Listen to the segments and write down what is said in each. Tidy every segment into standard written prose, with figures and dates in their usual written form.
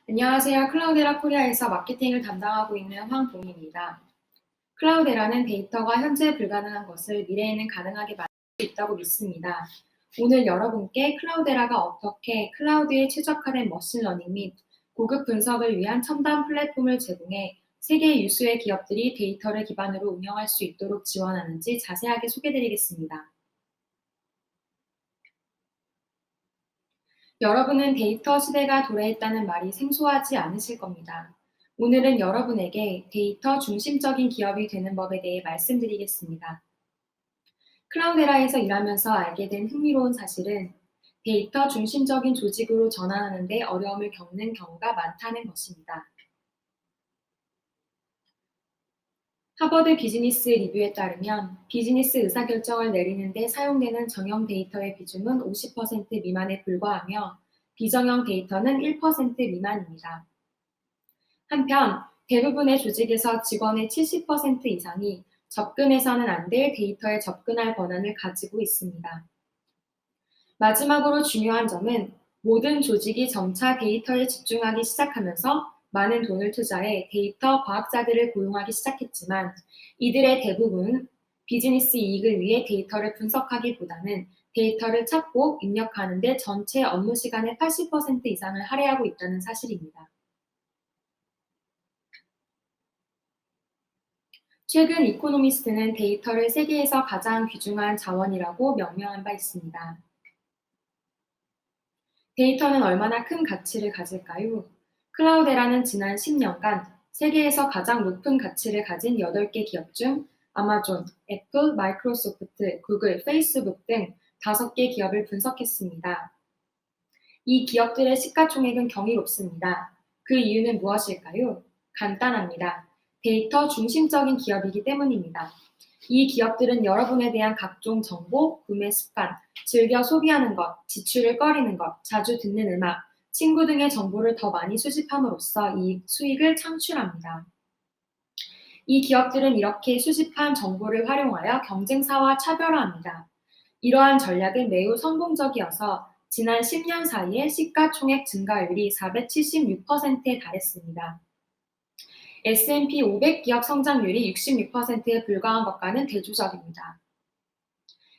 안녕하세요. 클라우데라 코리아에서 마케팅을 담당하고 있는 황동희입니다. 클라우데라는 데이터가 현재 불가능한 것을 미래에는 가능하게 만들 수 있다고 믿습니다. 오늘 여러분께 클라우데라가 어떻게 클라우드에 최적화된 머신러닝 및 고급 분석을 위한 첨단 플랫폼을 제공해 세계 유수의 기업들이 데이터를 기반으로 운영할 수 있도록 지원하는지 자세하게 소개드리겠습니다. 여러분은 데이터 시대가 도래했다는 말이 생소하지 않으실 겁니다. 오늘은 여러분에게 데이터 중심적인 기업이 되는 법에 대해 말씀드리겠습니다. 클라우데라에서 일하면서 알게 된 흥미로운 사실은 데이터 중심적인 조직으로 전환하는 데 어려움을 겪는 경우가 많다는 것입니다. 하버드 비즈니스 리뷰에 따르면 비즈니스 의사결정을 내리는 데 사용되는 정형 데이터의 비중은 50% 미만에 불과하며 비정형 데이터는 1% 미만입니다. 한편 대부분의 조직에서 직원의 70% 이상이 접근해서는 안 될 데이터에 접근할 권한을 가지고 있습니다. 마지막으로 중요한 점은 모든 조직이 점차 데이터에 집중하기 시작하면서 많은 돈을 투자해 데이터 과학자들을 고용하기 시작했지만 이들의 대부분 비즈니스 이익을 위해 데이터를 분석하기보다는 데이터를 찾고 입력하는 데 전체 업무 시간의 80% 이상을 할애하고 있다는 사실입니다. 최근 이코노미스트는 데이터를 세계에서 가장 귀중한 자원이라고 명명한 바 있습니다. 데이터는 얼마나 큰 가치를 가질까요? 클라우데라는 지난 10년간 세계에서 가장 높은 가치를 가진 8개 기업 중 아마존, 애플, 마이크로소프트, 구글, 페이스북 등 5개 기업을 분석했습니다. 이 기업들의 시가총액은 경이롭습니다. 그 이유는 무엇일까요? 간단합니다. 데이터 중심적인 기업이기 때문입니다. 이 기업들은 여러분에 대한 각종 정보, 구매 습관, 즐겨 소비하는 것, 지출을 꺼리는 것, 자주 듣는 음악, 친구 등의 정보를 더 많이 수집함으로써 수익을 창출합니다. 이 기업들은 이렇게 수집한 정보를 활용하여 경쟁사와 차별화합니다. 이러한 전략은 매우 성공적이어서 지난 10년 사이에 시가총액 증가율이 476%에 달했습니다. S&P 500 기업 성장률이 66%에 불과한 것과는 대조적입니다.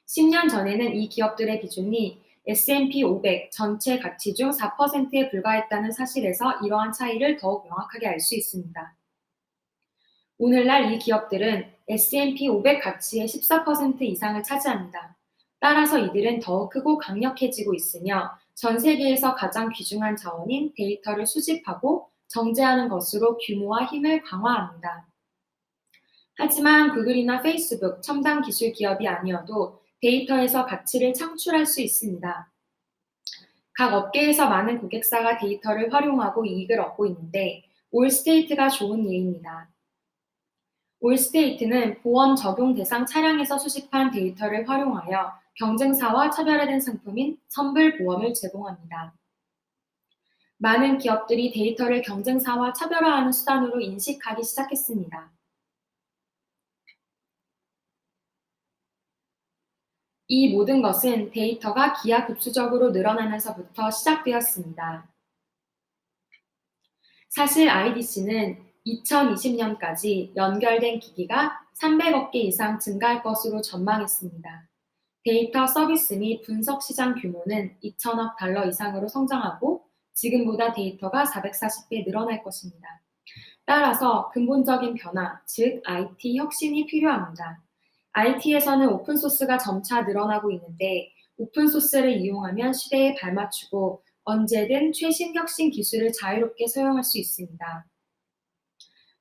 10년 전에는 이 기업들의 비중이 S&P 500 전체 가치 중 4%에 불과했다는 사실에서 이러한 차이를 더욱 명확하게 알 수 있습니다. 오늘날 이 기업들은 S&P 500 가치의 14% 이상을 차지합니다. 따라서 이들은 더욱 크고 강력해지고 있으며 전 세계에서 가장 귀중한 자원인 데이터를 수집하고 정제하는 것으로 규모와 힘을 강화합니다. 하지만 구글이나 페이스북, 첨단 기술 기업이 아니어도 데이터에서 가치를 창출할 수 있습니다. 각 업계에서 많은 고객사가 데이터를 활용하고 이익을 얻고 있는데 올스테이트가 좋은 예입니다. 올스테이트는 보험 적용 대상 차량에서 수집한 데이터를 활용하여 경쟁사와 차별화된 상품인 선불보험을 제공합니다. 많은 기업들이 데이터를 경쟁사와 차별화하는 수단으로 인식하기 시작했습니다. 이 모든 것은 데이터가 기하급수적으로 늘어나면서부터 시작되었습니다. 사실 IDC는 2020년까지 연결된 기기가 300억 개 이상 증가할 것으로 전망했습니다. 데이터 서비스 및 분석 시장 규모는 2천억 달러 이상으로 성장하고 지금보다 데이터가 440배 늘어날 것입니다. 따라서 근본적인 변화, 즉 IT 혁신이 필요합니다. IT에서는 오픈소스가 점차 늘어나고 있는데 오픈소스를 이용하면 시대에 발맞추고 언제든 최신 혁신 기술을 자유롭게 사용할 수 있습니다.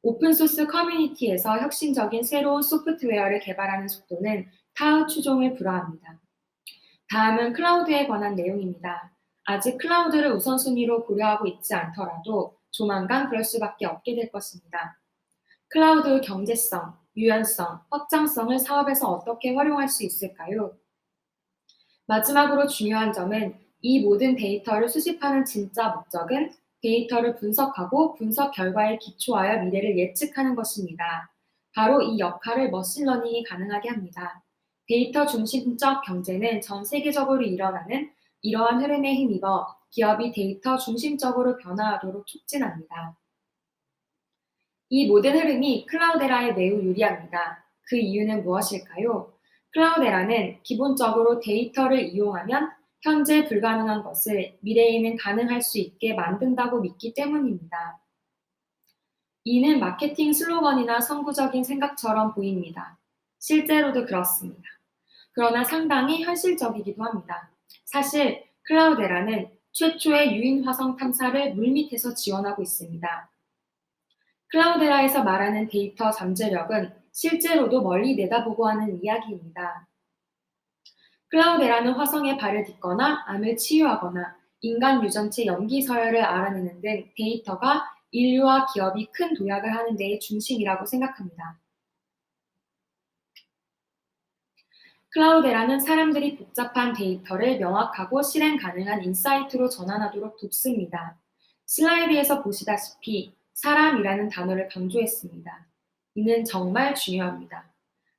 오픈소스 커뮤니티에서 혁신적인 새로운 소프트웨어를 개발하는 속도는 타의 추종을 불허합니다. 다음은 클라우드에 관한 내용입니다. 아직 클라우드를 우선순위로 고려하고 있지 않더라도 조만간 그럴 수밖에 없게 될 것입니다. 클라우드 경제성, 유연성, 확장성을 사업에서 어떻게 활용할 수 있을까요? 마지막으로 중요한 점은 이 모든 데이터를 수집하는 진짜 목적은 데이터를 분석하고 분석 결과에 기초하여 미래를 예측하는 것입니다. 바로 이 역할을 머신러닝이 가능하게 합니다. 데이터 중심적 경제는 전 세계적으로 일어나는 이러한 흐름에 힘입어 기업이 데이터 중심적으로 변화하도록 촉진합니다. 이 모든 흐름이 클라우데라에 매우 유리합니다. 그 이유는 무엇일까요? 클라우데라는 기본적으로 데이터를 이용하면 현재 불가능한 것을 미래에는 가능할 수 있게 만든다고 믿기 때문입니다. 이는 마케팅 슬로건이나 선구적인 생각처럼 보입니다. 실제로도 그렇습니다. 그러나 상당히 현실적이기도 합니다. 사실 클라우데라는 최초의 유인 화성 탐사를 물밑에서 지원하고 있습니다. 클라우데라에서 말하는 데이터 잠재력은 실제로도 멀리 내다보고 하는 이야기입니다. 클라우데라는 화성에 발을 딛거나 암을 치유하거나 인간 유전체 염기 서열을 알아내는 등 데이터가 인류와 기업이 큰 도약을 하는 데의 중심이라고 생각합니다. 클라우데라는 사람들이 복잡한 데이터를 명확하고 실행 가능한 인사이트로 전환하도록 돕습니다. 슬라이드에서 보시다시피 사람이라는 단어를 강조했습니다. 이는 정말 중요합니다.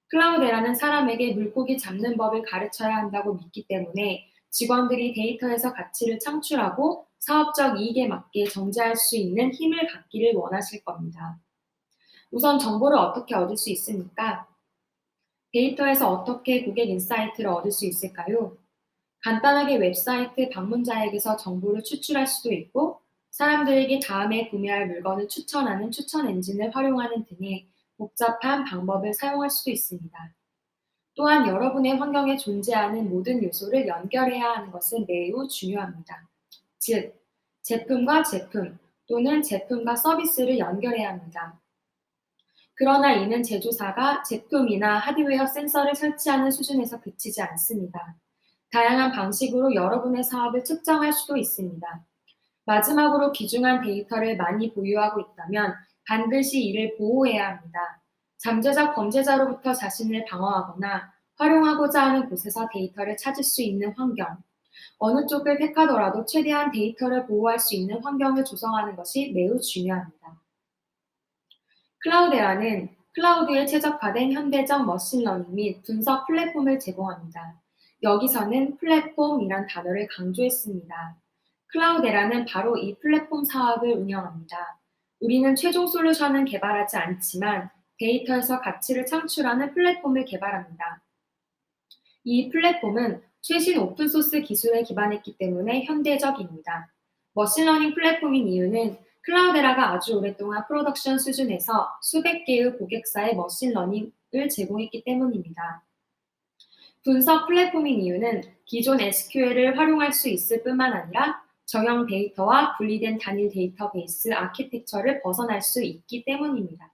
클라우데라는 사람에게 물고기 잡는 법을 가르쳐야 한다고 믿기 때문에 직원들이 데이터에서 가치를 창출하고 사업적 이익에 맞게 정제할 수 있는 힘을 갖기를 원하실 겁니다. 우선 정보를 어떻게 얻을 수 있습니까? 데이터에서 어떻게 고객 인사이트를 얻을 수 있을까요? 간단하게 웹사이트 방문자에게서 정보를 추출할 수도 있고, 사람들에게 다음에 구매할 물건을 추천하는 추천 엔진을 활용하는 등의 복잡한 방법을 사용할 수도 있습니다. 또한 여러분의 환경에 존재하는 모든 요소를 연결해야 하는 것은 매우 중요합니다. 즉, 제품과 제품 또는 제품과 서비스를 연결해야 합니다. 그러나 이는 제조사가 제품이나 하드웨어 센서를 설치하는 수준에서 그치지 않습니다. 다양한 방식으로 여러분의 사업을 측정할 수도 있습니다. 마지막으로 귀중한 데이터를 많이 보유하고 있다면 반드시 이를 보호해야 합니다. 잠재적 범죄자로부터 자신을 방어하거나 활용하고자 하는 곳에서 데이터를 찾을 수 있는 환경, 어느 쪽을 택하더라도 최대한 데이터를 보호할 수 있는 환경을 조성하는 것이 매우 중요합니다. 클라우데라는 클라우드에 최적화된 현대적 머신러닝 및 분석 플랫폼을 제공합니다. 여기서는 플랫폼이란 단어를 강조했습니다. 클라우데라는 바로 이 플랫폼 사업을 운영합니다. 우리는 최종 솔루션은 개발하지 않지만 데이터에서 가치를 창출하는 플랫폼을 개발합니다. 이 플랫폼은 최신 오픈소스 기술에 기반했기 때문에 현대적입니다. 머신러닝 플랫폼인 이유는 클라우데라가 아주 오랫동안 프로덕션 수준에서 수백 개의 고객사의 머신러닝을 제공했기 때문입니다. 분석 플랫폼인 이유는 기존 SQL을 활용할 수 있을 뿐만 아니라 정형 데이터와 분리된 단일 데이터베이스 아키텍처를 벗어날 수 있기 때문입니다.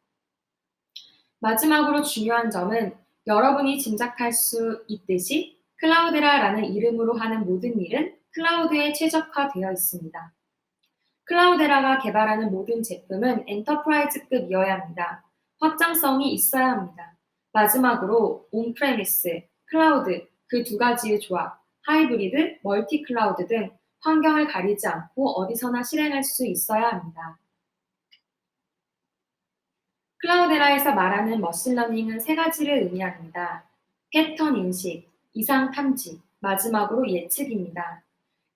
마지막으로 중요한 점은 여러분이 짐작할 수 있듯이 클라우데라라는 이름으로 하는 모든 일은 클라우드에 최적화되어 있습니다. 클라우데라가 개발하는 모든 제품은 엔터프라이즈급이어야 합니다. 확장성이 있어야 합니다. 마지막으로 온프레미스, 클라우드 그 두 가지의 조합, 하이브리드, 멀티 클라우드 등 환경을 가리지 않고 어디서나 실행할 수 있어야 합니다. 클라우데라에서 말하는 머신러닝은 세 가지를 의미합니다. 패턴 인식, 이상 탐지, 마지막으로 예측입니다.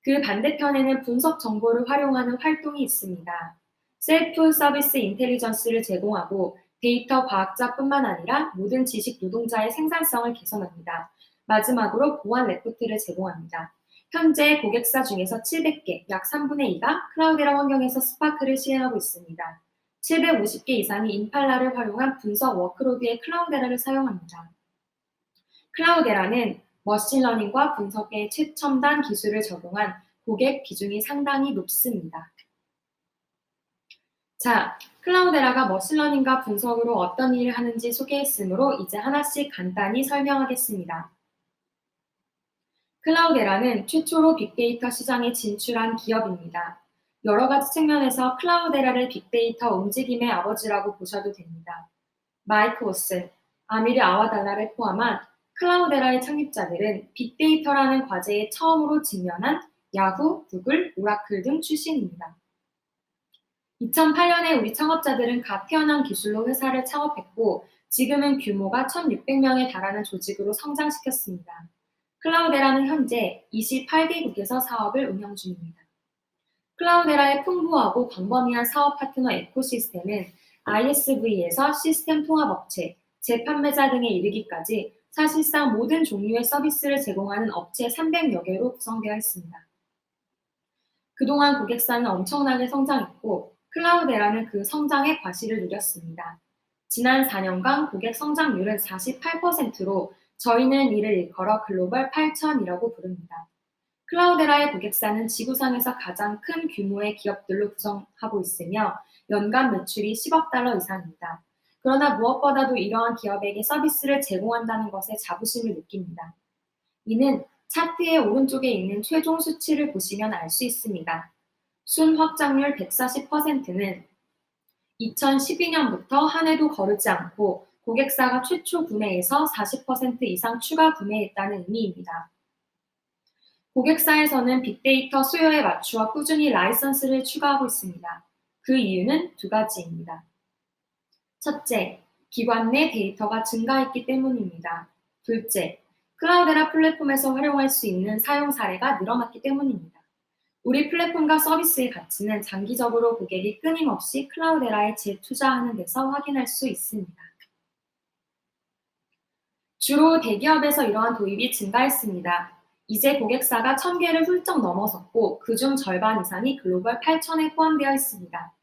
그 반대편에는 분석 정보를 활용하는 활동이 있습니다. 셀프 서비스 인텔리전스를 제공하고 데이터 과학자뿐만 아니라 모든 지식 노동자의 생산성을 개선합니다. 마지막으로 보안 레포트를 제공합니다. 현재 고객사 중에서 700개, 약 3분의 2가 클라우데라 환경에서 스파크를 시행하고 있습니다. 750개 이상이 임팔라를 활용한 분석 워크로드의 클라우데라를 사용합니다. 클라우데라는 머신러닝과 분석의 최첨단 기술을 적용한 고객 비중이 상당히 높습니다. 자, 클라우데라가 머신러닝과 분석으로 어떤 일을 하는지 소개했으므로 이제 하나씩 간단히 설명하겠습니다. 클라우데라는 최초로 빅데이터 시장에 진출한 기업입니다. 여러 가지 측면에서 클라우데라를 빅데이터 움직임의 아버지라고 보셔도 됩니다. 마이크 워슨, 아미르 아와달라를 포함한 클라우데라의 창립자들은 빅데이터라는 과제에 처음으로 직면한 야후, 구글, 오라클 등 출신입니다. 2008년에 우리 창업자들은 갓 태어난 기술로 회사를 창업했고 지금은 규모가 1,600명에 달하는 조직으로 성장시켰습니다. 클라우데라는 현재 28개국에서 사업을 운영 중입니다. 클라우데라의 풍부하고 광범위한 사업 파트너 에코시스템은 ISV에서 시스템 통합업체, 재판매자 등에 이르기까지 사실상 모든 종류의 서비스를 제공하는 업체 300여 개로 구성되어 있습니다. 그동안 고객사는 엄청나게 성장했고 클라우데라는 그 성장의 과실을 누렸습니다. 지난 4년간 고객 성장률은 48%로 저희는 이를 일컬어 글로벌 8000이라고 부릅니다. 클라우데라의 고객사는 지구상에서 가장 큰 규모의 기업들로 구성하고 있으며 연간 매출이 10억 달러 이상입니다. 그러나 무엇보다도 이러한 기업에게 서비스를 제공한다는 것에 자부심을 느낍니다. 이는 차트의 오른쪽에 있는 최종 수치를 보시면 알 수 있습니다. 순 확장률 140%는 2012년부터 한 해도 거르지 않고 고객사가 최초 구매에서 40% 이상 추가 구매했다는 의미입니다. 고객사에서는 빅데이터 수요에 맞추어 꾸준히 라이선스를 추가하고 있습니다. 그 이유는 두 가지입니다. 첫째, 기관 내 데이터가 증가했기 때문입니다. 둘째, 클라우데라 플랫폼에서 활용할 수 있는 사용 사례가 늘어났기 때문입니다. 우리 플랫폼과 서비스의 가치는 장기적으로 고객이 끊임없이 클라우데라에 재투자하는 데서 확인할 수 있습니다. 주로 대기업에서 이러한 도입이 증가했습니다. 이제 고객사가 1000개를 훌쩍 넘어섰고 그중 절반 이상이 글로벌 8000에 포함되어 있습니다.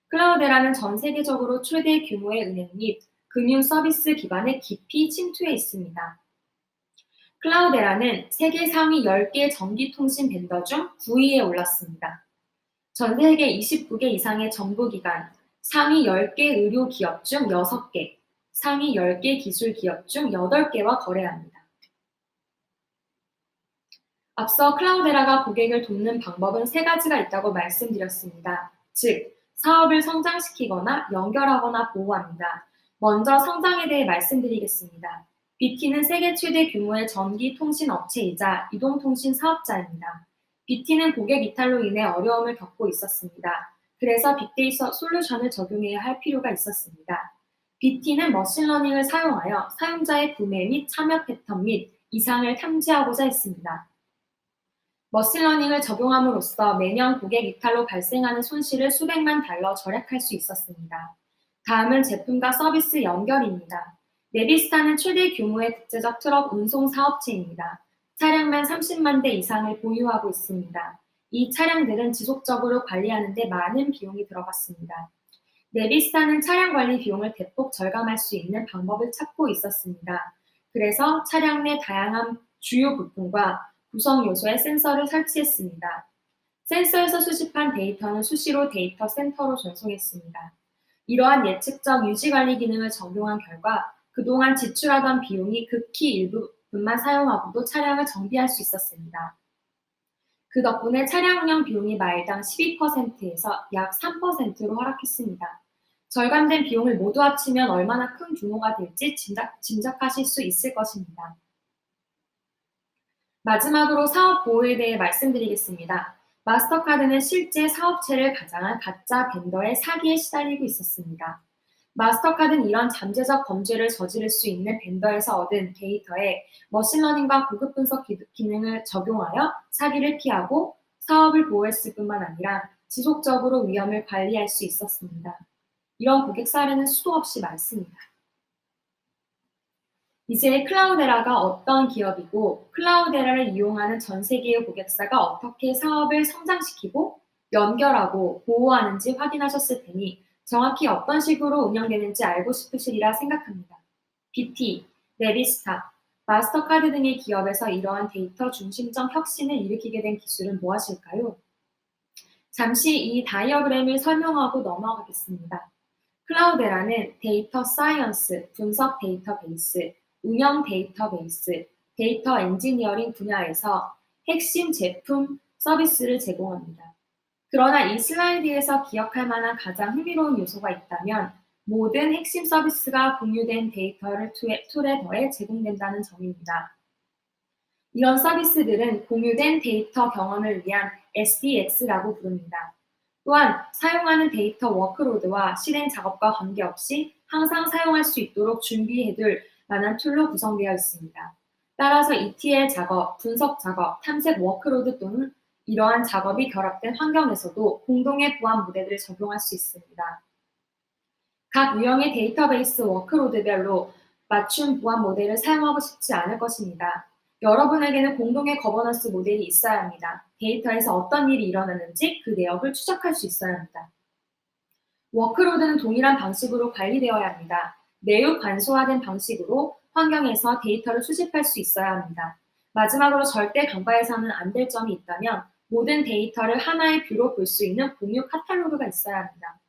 클라우데라는 전 세계적으로 최대 규모의 은행 및 금융 서비스 기관에 깊이 침투해 있습니다. 클라우데라는 세계 상위 10개 전기통신 벤더 중 9위에 올랐습니다. 전 세계 29개 이상의 정부기관, 상위 10개 의료기업 중 6개, 상위 10개 기술기업 중 8개와 거래합니다. 앞서 클라우데라가 고객을 돕는 방법은 세 가지가 있다고 말씀드렸습니다. 즉, 사업을 성장시키거나 연결하거나 보호합니다. 먼저 성장에 대해 말씀드리겠습니다. BT는 세계 최대 규모의 전기 통신 업체이자 이동통신 사업자입니다. BT는 고객 이탈로 인해 어려움을 겪고 있었습니다. 그래서 빅데이터 솔루션을 적용해야 할 필요가 있었습니다. BT는 머신러닝을 사용하여 사용자의 구매 및 참여 패턴 및 이상을 탐지하고자 했습니다. 머신러닝을 적용함으로써 매년 고객 이탈로 발생하는 손실을 수백만 달러 절약할 수 있었습니다. 다음은 제품과 서비스 연결입니다. 네비스타는 최대 규모의 국제적 트럭 운송 사업체입니다. 차량만 30만 대 이상을 보유하고 있습니다. 이 차량들은 지속적으로 관리하는 데 많은 비용이 들어갔습니다. 네비스타는 차량 관리 비용을 대폭 절감할 수 있는 방법을 찾고 있었습니다. 그래서 차량 내 다양한 주요 부품과 구성 요소에 센서를 설치했습니다. 센서에서 수집한 데이터는 수시로 데이터 센터로 전송했습니다. 이러한 예측적 유지관리 기능을 적용한 결과 그동안 지출하던 비용이 극히 일부분만 사용하고도 차량을 정비할 수 있었습니다. 그 덕분에 차량 운영 비용이 마일당 12%에서 약 3%로 하락했습니다. 절감된 비용을 모두 합치면 얼마나 큰 규모가 될지 짐작하실 수 있을 것입니다. 마지막으로 사업 보호에 대해 말씀드리겠습니다. 마스터카드는 실제 사업체를 가장한 가짜 벤더의 사기에 시달리고 있었습니다. 마스터카드는 이런 잠재적 범죄를 저지를 수 있는 벤더에서 얻은 데이터에 머신러닝과 고급 분석 기능을 적용하여 사기를 피하고 사업을 보호했을 뿐만 아니라 지속적으로 위험을 관리할 수 있었습니다. 이런 고객 사례는 수도 없이 많습니다. 이제 클라우데라가 어떤 기업이고 클라우데라를 이용하는 전 세계의 고객사가 어떻게 사업을 성장시키고 연결하고 보호하는지 확인하셨을 테니 정확히 어떤 식으로 운영되는지 알고 싶으시리라 생각합니다. BT, 네비스타, 마스터카드 등의 기업에서 이러한 데이터 중심적 혁신을 일으키게 된 기술은 무엇일까요? 잠시 이 다이어그램을 설명하고 넘어가겠습니다. 클라우데라는 데이터 사이언스, 분석 데이터베이스, 운영 데이터베이스, 데이터 엔지니어링 분야에서 핵심 제품, 서비스를 제공합니다. 그러나 이 슬라이드에서 기억할 만한 가장 흥미로운 요소가 있다면 모든 핵심 서비스가 공유된 데이터를 툴에 더해 제공된다는 점입니다. 이런 서비스들은 공유된 데이터 경험을 위한 SDX라고 부릅니다. 또한 사용하는 데이터 워크로드와 실행 작업과 관계없이 항상 사용할 수 있도록 준비해둘 만한 툴로 구성되어 있습니다. 따라서 ETL 작업, 분석 작업, 탐색 워크로드 또는 이러한 작업이 결합된 환경에서도 공동의 보안 모델을 적용할 수 있습니다. 각 유형의 데이터베이스 워크로드별로 맞춤 보안 모델을 사용하고 싶지 않을 것입니다. 여러분에게는 공동의 거버넌스 모델이 있어야 합니다. 데이터에서 어떤 일이 일어나는지 그 내역을 추적할 수 있어야 합니다. 워크로드는 동일한 방식으로 관리되어야 합니다. 매우 간소화된 방식으로 환경에서 데이터를 수집할 수 있어야 합니다. 마지막으로 절대 간과해서는 안 될 점이 있다면 모든 데이터를 하나의 뷰로 볼 수 있는 공유 카탈로그가 있어야 합니다.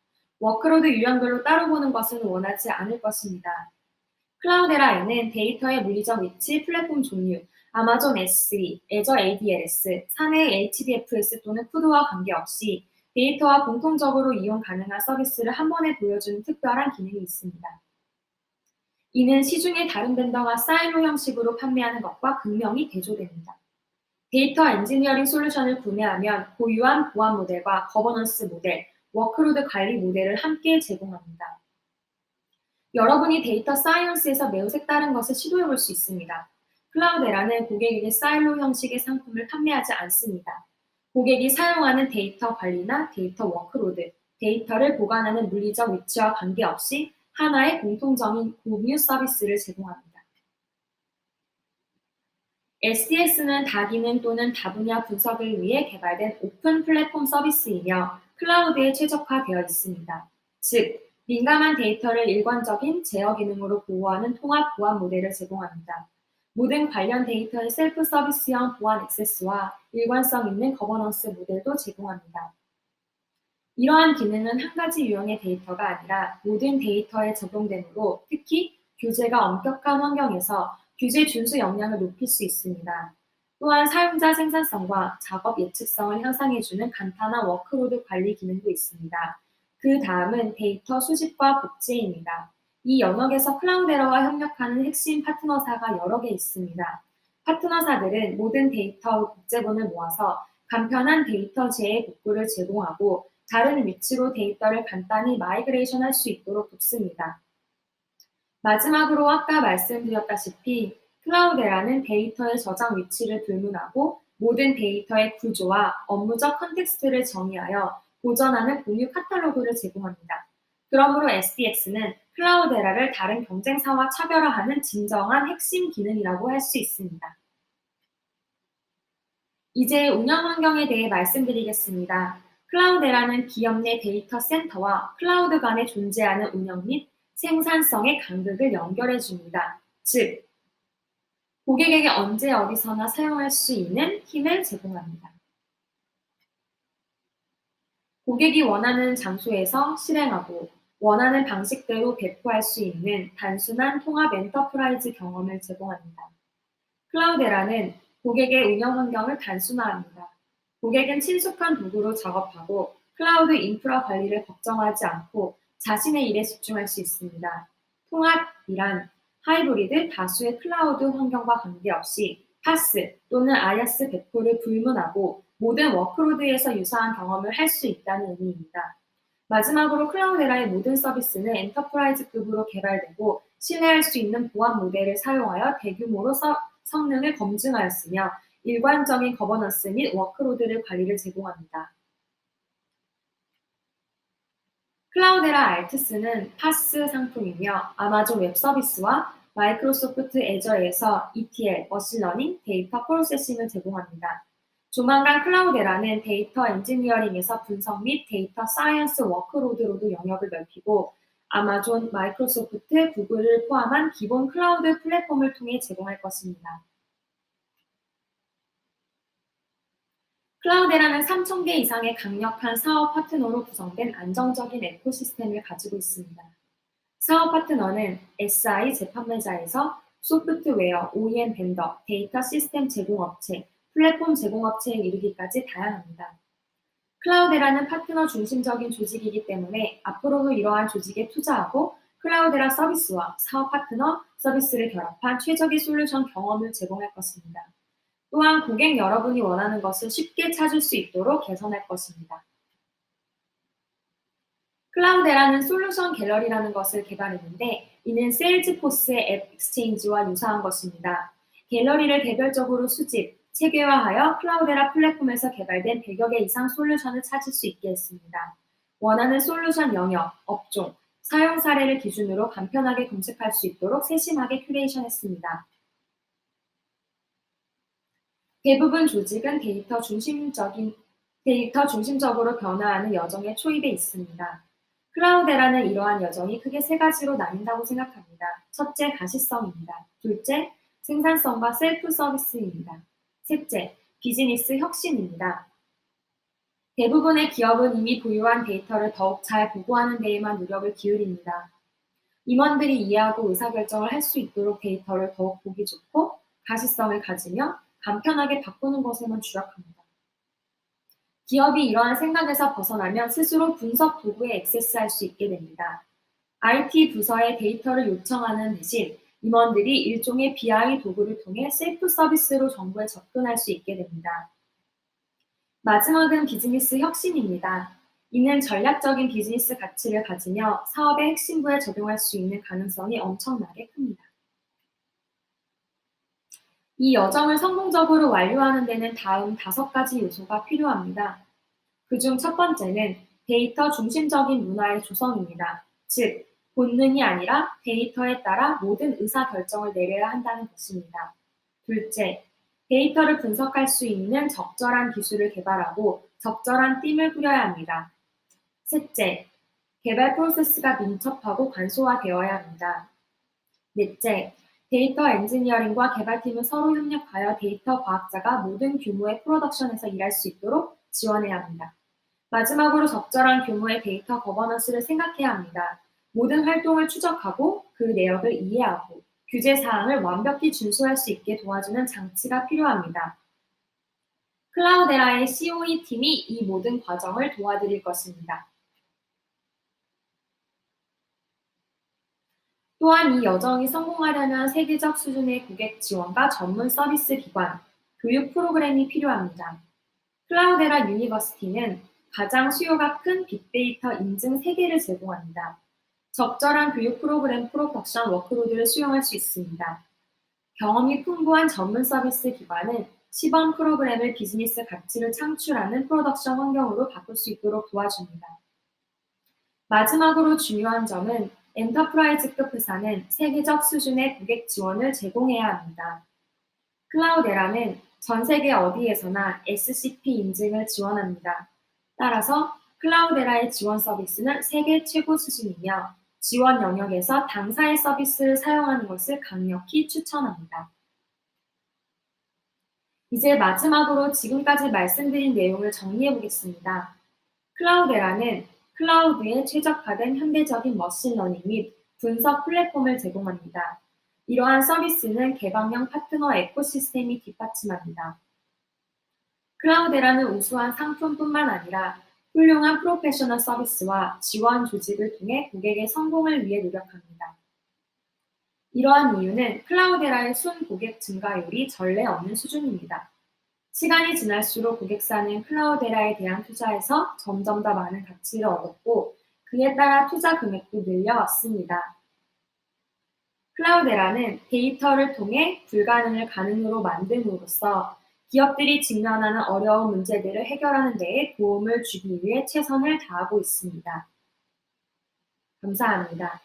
워크로드 유형별로 따로 보는 것은 원하지 않을 것입니다. 클라우데라에는 데이터의 물리적 위치, 플랫폼 종류, 아마존 S3, 애저 ADLS, 사내 HDFS 또는 푸드와 관계없이 데이터와 공통적으로 이용 가능한 서비스를 한 번에 보여주는 특별한 기능이 있습니다. 이는 시중의 다른 벤더가 사일로 형식으로 판매하는 것과 극명히 대조됩니다. 데이터 엔지니어링 솔루션을 구매하면 고유한 보안 모델과 거버넌스 모델, 워크로드 관리 모델을 함께 제공합니다. 여러분이 데이터 사이언스에서 매우 색다른 것을 시도해 볼 수 있습니다. 클라우데라는 고객에게 사일로 형식의 상품을 판매하지 않습니다. 고객이 사용하는 데이터 관리나 데이터 워크로드, 데이터를 보관하는 물리적 위치와 관계없이 하나의 공통적인 공유 서비스를 제공합니다. SDS는 다기능 또는 다분야 분석을 위해 개발된 오픈 플랫폼 서비스이며 클라우드에 최적화되어 있습니다. 즉, 민감한 데이터를 일관적인 제어 기능으로 보호하는 통합 보안 모델을 제공합니다. 모든 관련 데이터의 셀프 서비스형 보안 액세스와 일관성 있는 거버넌스 모델도 제공합니다. 이러한 기능은 한 가지 유형의 데이터가 아니라 모든 데이터에 적용되므로 특히 규제가 엄격한 환경에서 규제 준수 역량을 높일 수 있습니다. 또한 사용자 생산성과 작업 예측성을 향상해주는 간단한 워크로드 관리 기능도 있습니다. 그 다음은 데이터 수집과 복제입니다. 이 영역에서 클라우데라와 협력하는 핵심 파트너사가 여러 개 있습니다. 파트너사들은 모든 데이터 복제본을 모아서 간편한 데이터 재해 복구를 제공하고 다른 위치로 데이터를 간단히 마이그레이션 할 수 있도록 돕습니다. 마지막으로 아까 말씀드렸다시피 클라우데라는 데이터의 저장 위치를 불문하고 모든 데이터의 구조와 업무적 컨텍스트를 정의하여 보전하는 공유 카탈로그를 제공합니다. 그러므로 SDX는 클라우데라를 다른 경쟁사와 차별화하는 진정한 핵심 기능이라고 할 수 있습니다. 이제 운영 환경에 대해 말씀드리겠습니다. 클라우데라는 기업 내 데이터 센터와 클라우드 간에 존재하는 운영 및 생산성의 간극을 연결해 줍니다. 즉, 고객에게 언제 어디서나 사용할 수 있는 힘을 제공합니다. 고객이 원하는 장소에서 실행하고 원하는 방식대로 배포할 수 있는 단순한 통합 엔터프라이즈 경험을 제공합니다. 클라우데라는 고객의 운영 환경을 단순화합니다. 고객은 친숙한 도구로 작업하고 클라우드 인프라 관리를 걱정하지 않고 자신의 일에 집중할 수 있습니다. 통합이란 하이브리드 다수의 클라우드 환경과 관계없이 파스 또는 아야스 배포를 불문하고 모든 워크로드에서 유사한 경험을 할 수 있다는 의미입니다. 마지막으로 클라우데라의 모든 서비스는 엔터프라이즈급으로 개발되고 신뢰할 수 있는 보안 모델을 사용하여 대규모로 성능을 검증하였으며 일관적인 거버넌스 및 워크로드를 관리를 제공합니다. 클라우데라 알트스는 파스 상품이며 아마존 웹 서비스와 마이크로소프트 애저에서 ETL, 머신러닝, 데이터 프로세싱을 제공합니다. 조만간 클라우데라는 데이터 엔지니어링에서 분석 및 데이터 사이언스 워크로드로도 영역을 넓히고 아마존, 마이크로소프트, 구글을 포함한 기본 클라우드 플랫폼을 통해 제공할 것입니다. 클라우데라는 3,000개 이상의 강력한 사업 파트너로 구성된 안정적인 에코시스템을 가지고 있습니다. 사업 파트너는 SI 재판매자에서 소프트웨어, OEM 벤더, 데이터 시스템 제공업체, 플랫폼 제공업체에 이르기까지 다양합니다. 클라우데라는 파트너 중심적인 조직이기 때문에 앞으로도 이러한 조직에 투자하고 클라우데라 서비스와 사업 파트너 서비스를 결합한 최적의 솔루션 경험을 제공할 것입니다. 또한 고객 여러분이 원하는 것을 쉽게 찾을 수 있도록 개선할 것입니다. 클라우데라는 솔루션 갤러리라는 것을 개발했는데 이는 세일즈포스의 앱 익스체인지와 유사한 것입니다. 갤러리를 개별적으로 수집, 체계화하여 클라우데라 플랫폼에서 개발된 100여 개 이상 솔루션을 찾을 수 있게 했습니다. 원하는 솔루션 영역, 업종, 사용 사례를 기준으로 간편하게 검색할 수 있도록 세심하게 큐레이션했습니다. 대부분 조직은 데이터 중심적으로 변화하는 여정의 초입에 있습니다. 클라우데라는 이러한 여정이 크게 세 가지로 나뉜다고 생각합니다. 첫째, 가시성입니다. 둘째, 생산성과 셀프 서비스입니다. 셋째, 비즈니스 혁신입니다. 대부분의 기업은 이미 보유한 데이터를 더욱 잘 보고하는 데에만 노력을 기울입니다. 임원들이 이해하고 의사결정을 할 수 있도록 데이터를 더욱 보기 좋고 가시성을 가지며 간편하게 바꾸는 것에만 주력합니다. 기업이 이러한 생각에서 벗어나면 스스로 분석 도구에 액세스할 수 있게 됩니다. IT 부서에 데이터를 요청하는 대신 임원들이 일종의 BI 도구를 통해 셀프 서비스로 정보에 접근할 수 있게 됩니다. 마지막은 비즈니스 혁신입니다. 이는 전략적인 비즈니스 가치를 가지며 사업의 핵심부에 적용할 수 있는 가능성이 엄청나게 큽니다. 이 여정을 성공적으로 완료하는 데는 다음 5가지 요소가 필요합니다. 그중 첫 번째는 데이터 중심적인 문화의 조성입니다. 즉, 본능이 아니라 데이터에 따라 모든 의사결정을 내려야 한다는 것입니다. 둘째, 데이터를 분석할 수 있는 적절한 기술을 개발하고 적절한 팀을 꾸려야 합니다. 셋째, 개발 프로세스가 민첩하고 간소화되어야 합니다. 넷째, 데이터 엔지니어링과 개발팀은 서로 협력하여 데이터 과학자가 모든 규모의 프로덕션에서 일할 수 있도록 지원해야 합니다. 마지막으로 적절한 규모의 데이터 거버넌스를 생각해야 합니다. 모든 활동을 추적하고 그 내역을 이해하고 규제 사항을 완벽히 준수할 수 있게 도와주는 장치가 필요합니다. 클라우데라의 COE 팀이 이 모든 과정을 도와드릴 것입니다. 또한 이 여정이 성공하려면 세계적 수준의 고객 지원과 전문 서비스 기관, 교육 프로그램이 필요합니다. 클라우데라 유니버시티는 가장 수요가 큰 빅데이터 인증 3개를 제공합니다. 적절한 교육 프로그램 프로덕션 워크로드를 수용할 수 있습니다. 경험이 풍부한 전문 서비스 기관은 시범 프로그램을 비즈니스 가치를 창출하는 프로덕션 환경으로 바꿀 수 있도록 도와줍니다. 마지막으로 중요한 점은 엔터프라이즈급 회사는 세계적 수준의 고객 지원을 제공해야 합니다. 클라우데라는 전 세계 어디에서나 SCP 인증을 지원합니다. 따라서 클라우데라의 지원 서비스는 세계 최고 수준이며 지원 영역에서 당사의 서비스를 사용하는 것을 강력히 추천합니다. 이제 마지막으로 지금까지 말씀드린 내용을 정리해 보겠습니다. 클라우데라는 클라우드에 최적화된 현대적인 머신러닝 및 분석 플랫폼을 제공합니다. 이러한 서비스는 개방형 파트너 에코시스템이 뒷받침합니다. 클라우데라는 우수한 상품뿐만 아니라 훌륭한 프로페셔널 서비스와 지원 조직을 통해 고객의 성공을 위해 노력합니다. 이러한 이유는 클라우데라의 순 고객 증가율이 전례 없는 수준입니다. 시간이 지날수록 고객사는 클라우데라에 대한 투자에서 점점 더 많은 가치를 얻었고 그에 따라 투자 금액도 늘려왔습니다. 클라우데라는 데이터를 통해 불가능을 가능으로 만듦으로써 기업들이 직면하는 어려운 문제들을 해결하는 데에 도움을 주기 위해 최선을 다하고 있습니다. 감사합니다.